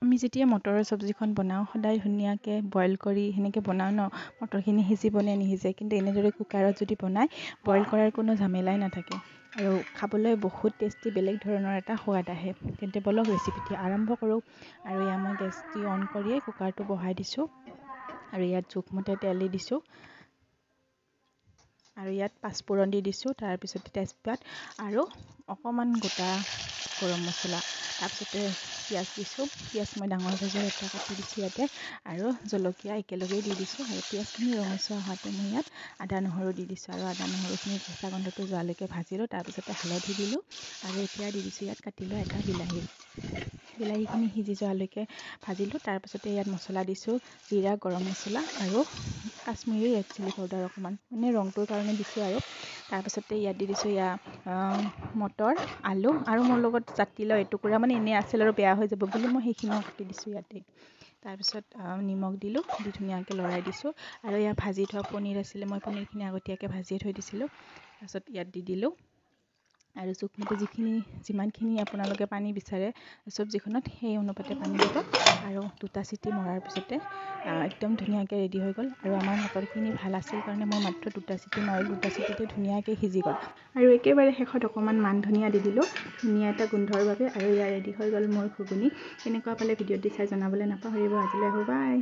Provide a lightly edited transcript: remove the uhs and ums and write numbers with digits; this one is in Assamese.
আমি যেতিয়া মটৰৰ চব্জিখন বনাওঁ সদায় ধুনীয়াকৈ বইল কৰি সেনেকৈ বনাওঁ ন, মটৰখিনি সিজিবনে নিসিজে, কিন্তু এনেদৰে কুকাৰত যদি বনাই বইল কৰাৰ কোনো ঝামেলাই নাথাকে আৰু খাবলৈ বহুত টেষ্টি বেলেগ ধৰণৰ এটা সোৱাদ আহে। তেন্তে বলক ৰেচিপিটি আৰম্ভ কৰোঁ। আৰু ইয়াত মই গেছটি অন কৰিয়ে কুকাৰটো বহাই দিছোঁ আৰু ইয়াত জোখমতে তেল দি দিছোঁ আৰু ইয়াত পাঁচফোৰণ দি দিছোঁ, তাৰপিছতে তেজপাত আৰু অকণমান গোটা গৰম মছলা, তাৰপিছতে পিঁয়াজ দিছোঁ। পিঁয়াজ মই ডাঙৰ সাইজৰ এটা কাটি দিছোঁ ইয়াতে আৰু জলকীয়া একেলগেই দি দিছোঁ আৰু পিঁয়াজখিনি ৰঙচুৱা হোৱাতে মই ইয়াত আদা নহৰু দি দিছোঁ আৰু আদা নহৰুখিনি কেঁচা গন্ধটো যোৱালৈকে ভাজিলোঁ। তাৰপিছতে হালধি দিলোঁ আৰু এতিয়া দি দিছোঁ ইয়াত কাটি লোৱা এটা বিলাহীখিনি সিজি যোৱালৈকে ভাজিলোঁ। তাৰপিছতে ইয়াত মছলা দিছোঁ, জিৰা, গৰম মছলা আৰু কাশ্মীৰী ৰেড চিলি পাউডাৰ অকণমান, মানে ৰংটোৰ কাৰণে দিছোঁ আৰু তাৰপিছতে ইয়াত দি দিছোঁ মটৰ, আলু আৰু মোৰ লগত জাতিলাও এটুকুৰা মানে এনেই আছিল আৰু বেয়া হৈ যাব বুলি মই সেইখিনিও কাটি দিছোঁ ইয়াতে। তাৰপিছত নিমখ দিলোঁ, দি ধুনীয়াকৈ লৰাই দিছোঁ আৰু ইয়াত ভাজি থোৱা পনীৰ আছিলে, মই পনীৰখিনি আগতীয়াকৈ ভাজিয়ে থৈ দিছিলোঁ। তাৰপিছত ইয়াত দি দিলোঁ আৰু জোখমতে যিমানখিনি আপোনালোকে পানী বিচাৰে চব্জিখনত সেই অনুপাতে পানী দিব আৰু দুটা চিটি মৰাৰ পিছতে একদম ধুনীয়াকৈ ৰেডি হৈ গ'ল। আৰু আমাৰ মটৰখিনি ভাল আছিল কাৰণে মই মাত্ৰ দুটা চিটি মাৰিলোঁ, দুটা চিটিতে ধুনীয়াকৈ সিজি গ'ল। আৰু একেবাৰে শেষত অকণমান মান ধনিয়া দি দিলোঁ ধুনীয়া এটা গোন্ধৰ বাবে। আৰু ইয়াৰ ৰেডি হৈ গ'ল মোৰ ঘুগুনি। কেনেকুৱা পালে ভিডিঅ'টি চাই জনাবলৈ নাপাহৰিব। আজিলৈ আহোঁ, বাই।